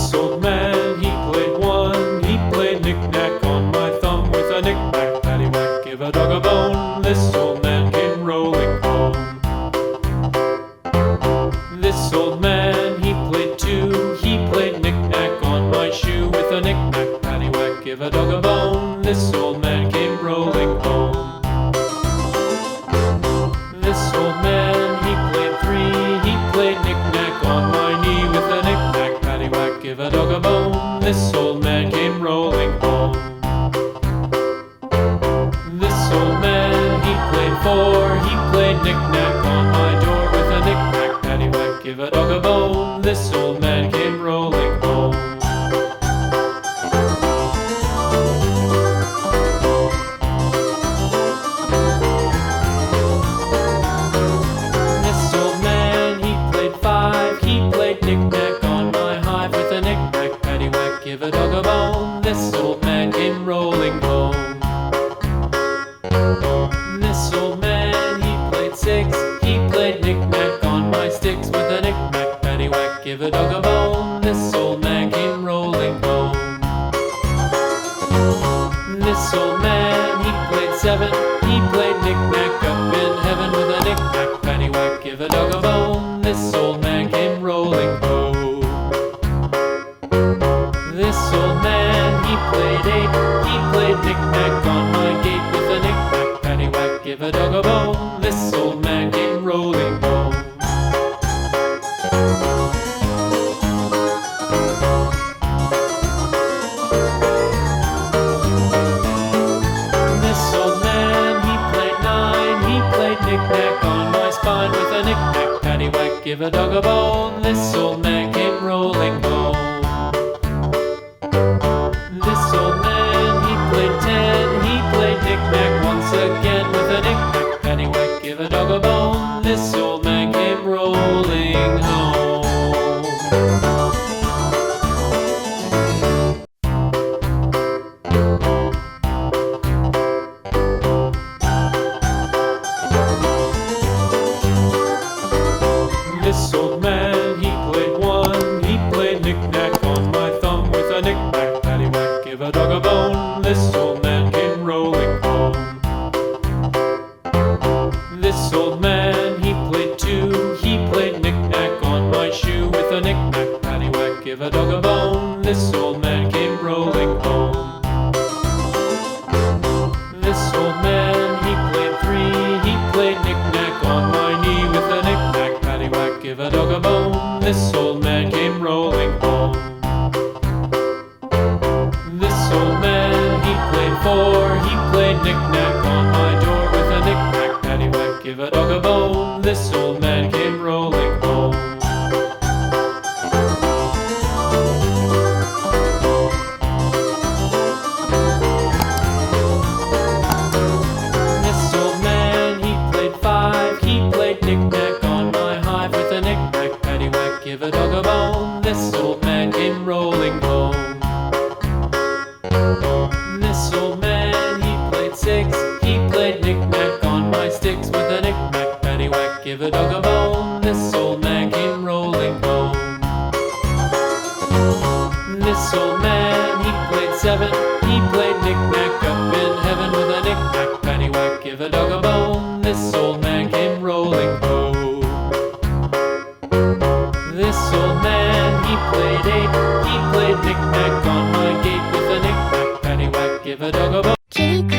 This old man, he played one. He played knick-knack on my thumb with a knick-knack, paddywhack, give a dog a bone. This old man came rolling home. This old man, he played two. He played knick-knack on my shoe with a knick-knack, paddywhack, give a dog a bone. This old man came rolling home. This old man, he played three. He played knick-knack on my knee with a knick-knack, paddywhack, give a dog a bone. This old man came rolling home. This old man, he played four. He played knick-knack on my door with a knick-knack, paddywhack, give a dog a bone. This old man came rolling home. This old man, he played five. He played knick-knack on my hive with a knick-knack, paddywhack, give a dog a bone. This old man came rolling home. This old man, he played six. He played knick-knack on my sticks with a knick-knack, paddywhack, give a dog a bone. This old man came rolling home. This old man, he played seven. He played knick-knack up in heaven with a knick-knack, paddywhack, give a dog a bone. This old man came rolling home. This old man, he played eight. He played knick-knack on my gate with a knick-knack, paddywhack, give a dog a bone. This old man came rolling home. This old man, he played nine. He played knick-knack on my spine with a knick-knack, paddywhack, give a dog a bone. This old man came rolling home. This old man, he played ten. He played knick-knack once again with a knick-knack, paddywhack, give a dog a bone. This old man came rolling home. This old man, he played one. He played knick-knack on my thumb with a knick-knack, paddywhack, give a dog a bone. This old man came rolling home. This old man, he played two. He played knick-knack on my shoe with a knick-knack, paddywhack, give a dog a bone. This old man came rolling home. This old man, he played three. He played knick-knack on my knee with a knick-knack, paddywhack, give a dog a bone. This old man came rolling home. This old man, he played four. He played knick-knack on my door with a knick-knack, paddywhack, give a dog a bone. This old man came rolling home. This old man, he played five. He played knick-knack on my hive with a knick-knack, paddywhack, give a dog a bone. This old man came rolling home. This old man, he played six. He played knick-knack on my sticks with a knick-knack, paddywhack, give a dog a bone. This old man came rolling home. This old man, he played seven. He played knick-knack up in heaven with a knick-knack, paddywhack, give a dog a bone. This old man came rolling home. This old man, he played eight. He played knick-knack on my gate with a knick-knack, paddywhack, give a dog a bone. Kidi